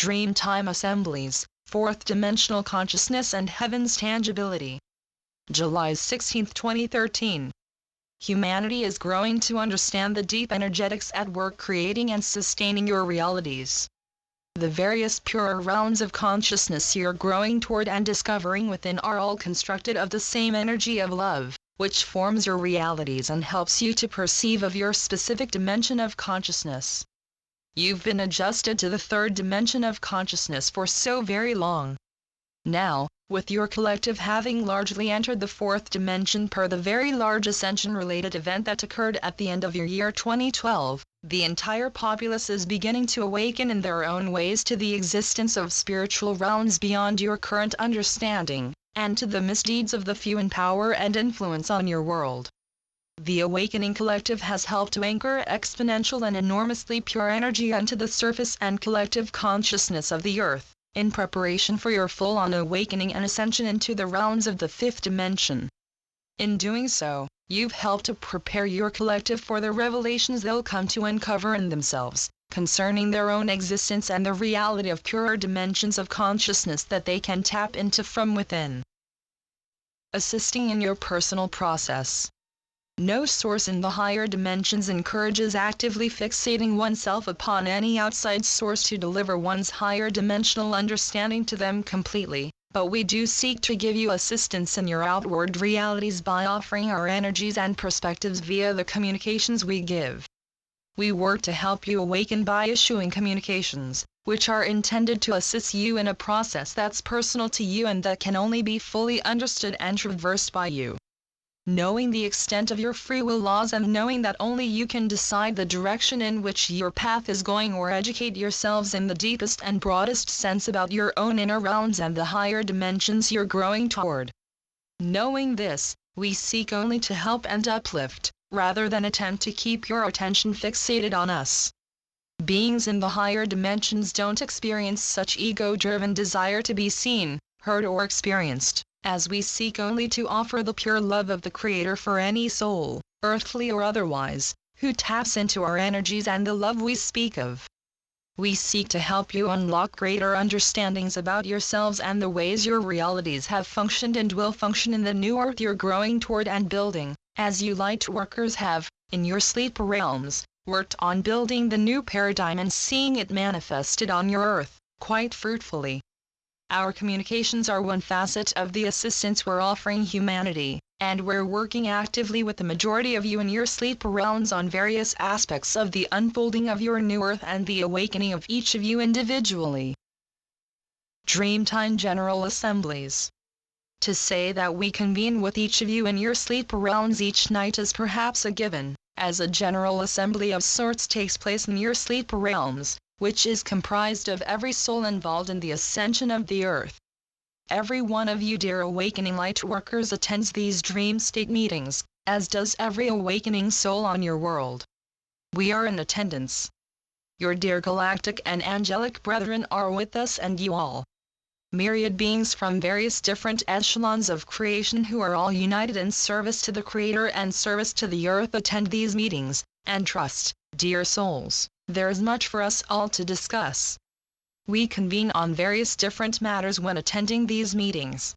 Dreamtime Assemblies, Fourth Dimensional Consciousness and Heaven's Tangibility. July 16, 2013. Humanity is growing to understand the deep energetics at work creating and sustaining your realities. The various purer realms of consciousness you're growing toward and discovering within are all constructed of the same energy of love, which forms your realities and helps you to perceive of your specific dimension of consciousness. You've been adjusted to the third dimension of consciousness for so very long. Now, with your collective having largely entered the fourth dimension per the very large ascension-related event that occurred at the end of your year 2012, the entire populace is beginning to awaken in their own ways to the existence of spiritual realms beyond your current understanding, and to the misdeeds of the few in power and influence on your world. The awakening collective has helped to anchor exponential and enormously pure energy onto the surface and collective consciousness of the earth, in preparation for your full-on awakening and ascension into the realms of the fifth dimension. In doing so, you've helped to prepare your collective for the revelations they'll come to uncover in themselves, concerning their own existence and the reality of purer dimensions of consciousness that they can tap into from within. Assisting in your personal process. No source in the higher dimensions encourages actively fixating oneself upon any outside source to deliver one's higher dimensional understanding to them completely, but we do seek to give you assistance in your outward realities by offering our energies and perspectives via the communications we give. We work to help you awaken by issuing communications, which are intended to assist you in a process that's personal to you and that can only be fully understood and traversed by you. Knowing the extent of your free will laws and knowing that only you can decide the direction in which your path is going or educate yourselves in the deepest and broadest sense about your own inner realms and the higher dimensions you're growing toward. Knowing this, we seek only to help and uplift, rather than attempt to keep your attention fixated on us. Beings in the higher dimensions don't experience such ego-driven desire to be seen, heard or experienced, as we seek only to offer the pure love of the Creator for any soul, earthly or otherwise, who taps into our energies and the love we speak of. We seek to help you unlock greater understandings about yourselves and the ways your realities have functioned and will function in the new earth you're growing toward and building, as you light workers have, in your sleep realms, worked on building the new paradigm and seeing it manifested on your earth, quite fruitfully. Our communications are one facet of the assistance we're offering humanity, and we're working actively with the majority of you in your sleep realms on various aspects of the unfolding of your new earth and the awakening of each of you individually. Dreamtime General Assemblies. To say that we convene with each of you in your sleep realms each night is perhaps a given, as a general assembly of sorts takes place in your sleep realms, which is comprised of every soul involved in the ascension of the earth. Every one of you dear awakening light workers attends these dream state meetings, as does every awakening soul on your world. We are in attendance. Your dear galactic and angelic brethren are with us and you all. Myriad beings from various different echelons of creation who are all united in service to the Creator and service to the earth attend these meetings, and trust, dear souls, there is much for us all to discuss. We convene on various different matters when attending these meetings.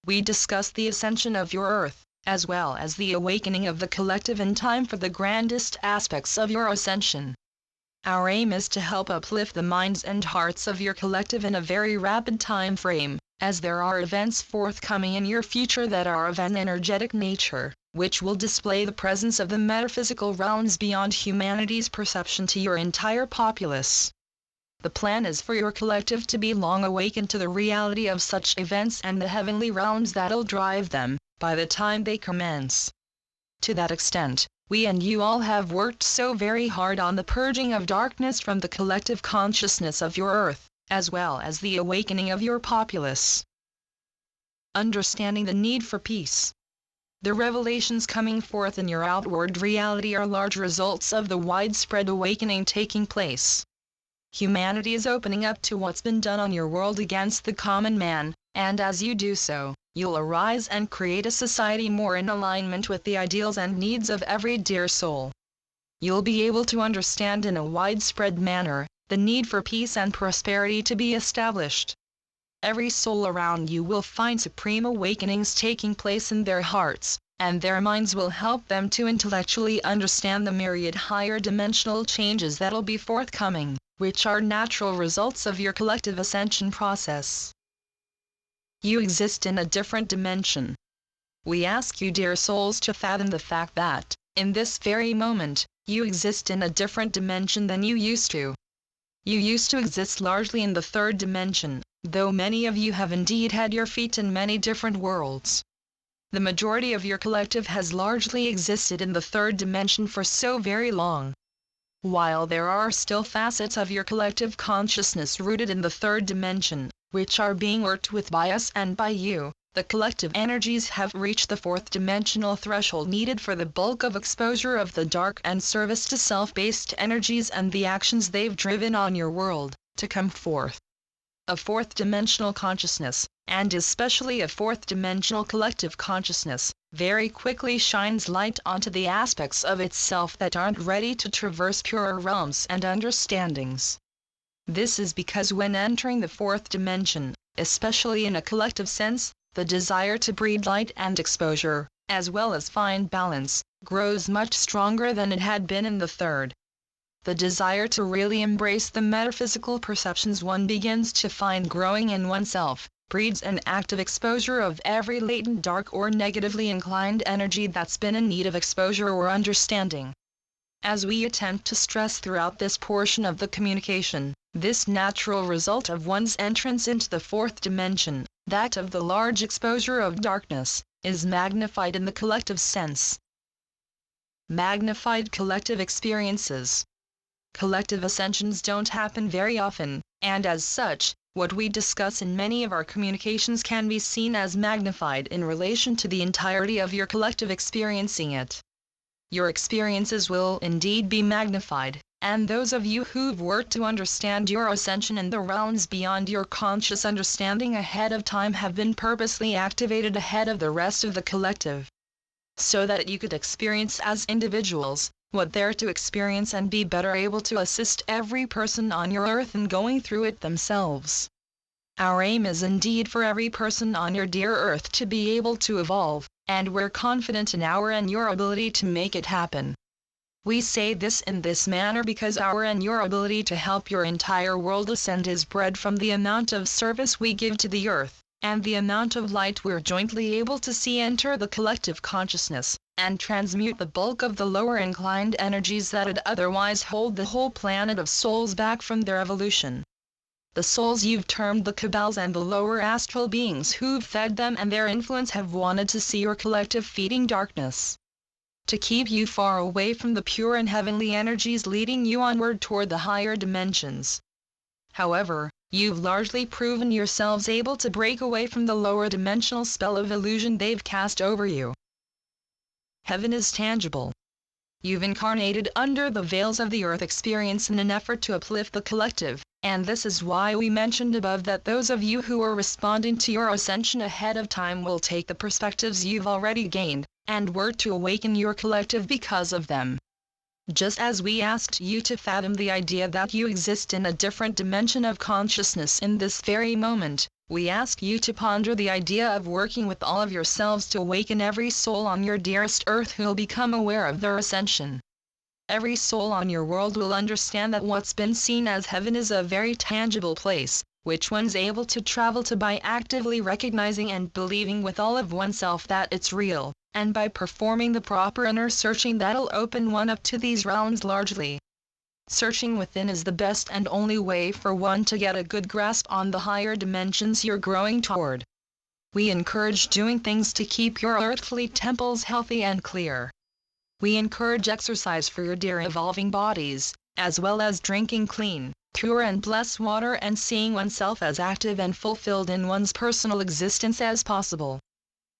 We discuss the ascension of your earth, as well as the awakening of the collective in time for the grandest aspects of your ascension. Our aim is to help uplift the minds and hearts of your collective in a very rapid time frame, as there are events forthcoming in your future that are of an energetic nature, which will display the presence of the metaphysical realms beyond humanity's perception to your entire populace. The plan is for your collective to be long awakened to the reality of such events and the heavenly realms that'll drive them, by the time they commence. To that extent, we and you all have worked so very hard on the purging of darkness from the collective consciousness of your earth, as well as the awakening of your populace. Understanding the need for peace. The revelations coming forth in your outward reality are large results of the widespread awakening taking place. Humanity is opening up to what's been done on your world against the common man, and as you do so, you'll arise and create a society more in alignment with the ideals and needs of every dear soul. You'll be able to understand in a widespread manner the need for peace and prosperity to be established. Every soul around you will find supreme awakenings taking place in their hearts, and their minds will help them to intellectually understand the myriad higher dimensional changes that'll be forthcoming, which are natural results of your collective ascension process. You exist in a different dimension. We ask you, dear souls, to fathom the fact that, in this very moment, you exist in a different dimension than you used to. You used to exist largely in the third dimension, though many of you have indeed had your feet in many different worlds. The majority of your collective has largely existed in the third dimension for so very long. While there are still facets of your collective consciousness rooted in the third dimension, which are being worked with by us and by you, the collective energies have reached the fourth dimensional threshold needed for the bulk of exposure of the dark and service to self-based energies and the actions they've driven on your world, to come forth. A fourth dimensional consciousness, and especially a fourth dimensional collective consciousness, very quickly shines light onto the aspects of itself that aren't ready to traverse purer realms and understandings. This is because when entering the fourth dimension, especially in a collective sense, the desire to breed light and exposure, as well as find balance, grows much stronger than it had been in the third. The desire to really embrace the metaphysical perceptions one begins to find growing in oneself, breeds an active exposure of every latent dark or negatively inclined energy that's been in need of exposure or understanding. As we attempt to stress throughout this portion of the communication, this natural result of one's entrance into the fourth dimension, that of the large exposure of darkness, is magnified in the collective sense. Magnified collective experiences. Collective ascensions don't happen very often, and as such, what we discuss in many of our communications can be seen as magnified in relation to the entirety of your collective experiencing it. Your experiences will indeed be magnified, and those of you who've worked to understand your ascension in the realms beyond your conscious understanding ahead of time have been purposely activated ahead of the rest of the collective, so that you could experience as individuals what they're to experience and be better able to assist every person on your earth in going through it themselves. Our aim is indeed for every person on your dear earth to be able to evolve, and we're confident in our and your ability to make it happen. We say this in this manner because our and your ability to help your entire world ascend is bred from the amount of service we give to the earth, and the amount of light we're jointly able to see enter the collective consciousness, and transmute the bulk of the lower inclined energies that would otherwise hold the whole planet of souls back from their evolution. The souls you've termed the cabals and the lower astral beings who've fed them and their influence have wanted to see your collective feeding darkness, to keep you far away from the pure and heavenly energies leading you onward toward the higher dimensions. However, you've largely proven yourselves able to break away from the lower dimensional spell of illusion they've cast over you. Heaven is tangible. You've incarnated under the veils of the earth experience in an effort to uplift the collective, and this is why we mentioned above that those of you who are responding to your ascension ahead of time will take the perspectives you've already gained, and work to awaken your collective because of them. Just as we asked you to fathom the idea that you exist in a different dimension of consciousness in this very moment, we ask you to ponder the idea of working with all of yourselves to awaken every soul on your dearest earth who'll become aware of their ascension. Every soul on your world will understand that what's been seen as heaven is a very tangible place, which one's able to travel to by actively recognizing and believing with all of oneself that it's real, and by performing the proper inner searching that'll open one up to these realms largely. Searching within is the best and only way for one to get a good grasp on the higher dimensions you're growing toward. We encourage doing things to keep your earthly temples healthy and clear. We encourage exercise for your dear evolving bodies, as well as drinking clean, pure and blessed water and seeing oneself as active and fulfilled in one's personal existence as possible.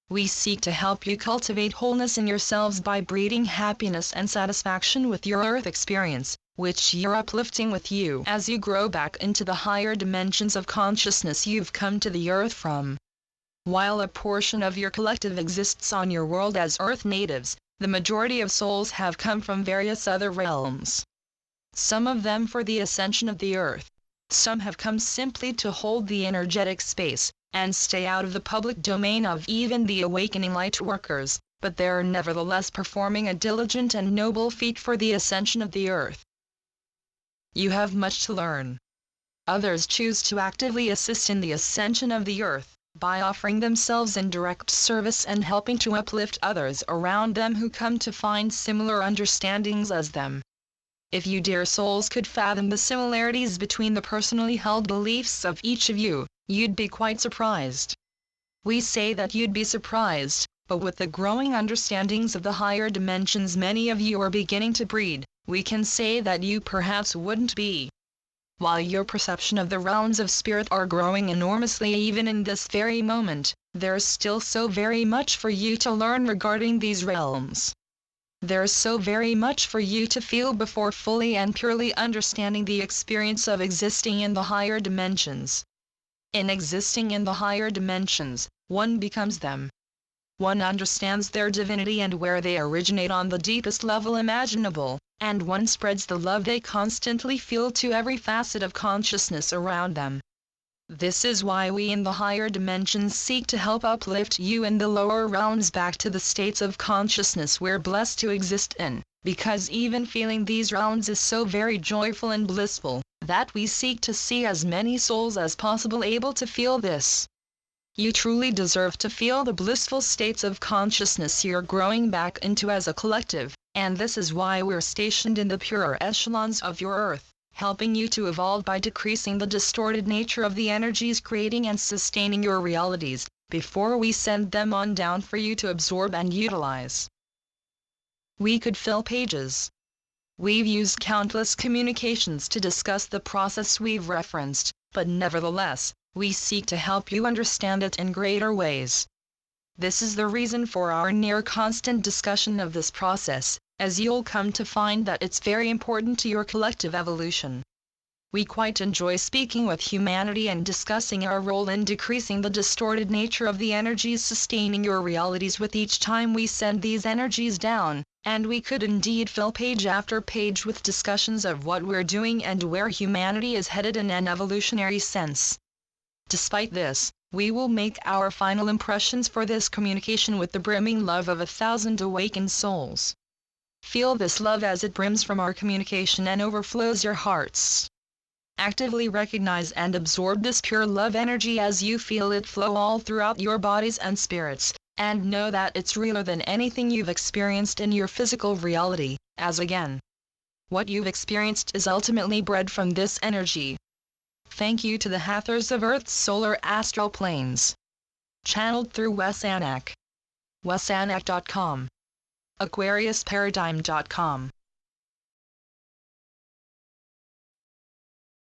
We seek to help you cultivate wholeness in yourselves by breeding happiness and satisfaction with your earth experience, which you're uplifting with you as you grow back into the higher dimensions of consciousness you've come to the earth from. While a portion of your collective exists on your world as earth natives, the majority of souls have come from various other realms. some of them for the ascension of the earth. Some have come simply to hold the energetic space, and stay out of the public domain of even the awakening light workers, but they are nevertheless performing a diligent and noble feat for the ascension of the earth. You have much to learn. Others choose to actively assist in the ascension of the earth, by offering themselves in direct service and helping to uplift others around them who come to find similar understandings as them. If you dear souls could fathom the similarities between the personally held beliefs of each of you, you'd be quite surprised. We say that you'd be surprised, but with the growing understandings of the higher dimensions many of you are beginning to breed, we can say that you perhaps wouldn't be. While your perception of the realms of spirit are growing enormously even in this very moment, there's still so very much for you to learn regarding these realms. There's so very much for you to feel before fully and purely understanding the experience of existing in the higher dimensions. In existing in the higher dimensions, one becomes them. One understands their divinity and where they originate on the deepest level imaginable, and one spreads the love they constantly feel to every facet of consciousness around them. This is why we in the higher dimensions seek to help uplift you in the lower realms back to the states of consciousness we're blessed to exist in, because even feeling these realms is so very joyful and blissful, that we seek to see as many souls as possible able to feel this. You truly deserve to feel the blissful states of consciousness you're growing back into as a collective, and this is why we're stationed in the purer echelons of your earth, helping you to evolve by decreasing the distorted nature of the energies creating and sustaining your realities, before we send them on down for you to absorb and utilize. We could fill pages. We've used countless communications to discuss the process we've referenced, but nevertheless, we seek to help you understand it in greater ways. This is the reason for our near constant discussion of this process, as you'll come to find that it's very important to your collective evolution. We quite enjoy speaking with humanity and discussing our role in decreasing the distorted nature of the energies sustaining your realities with each time we send these energies down, and we could indeed fill page after page with discussions of what we're doing and where humanity is headed in an evolutionary sense. Despite this, we will make our final impressions for this communication with the brimming love of 1,000 awakened souls. Feel this love as it brims from our communication and overflows your hearts. Actively recognize and absorb this pure love energy as you feel it flow all throughout your bodies and spirits, and know that it's realer than anything you've experienced in your physical reality, as again, what you've experienced is ultimately bred from this energy. Thank you to the Hathors of Earth's solar astral planes. Channeled through Wesanak. Wesanak.com. AquariusParadigm.com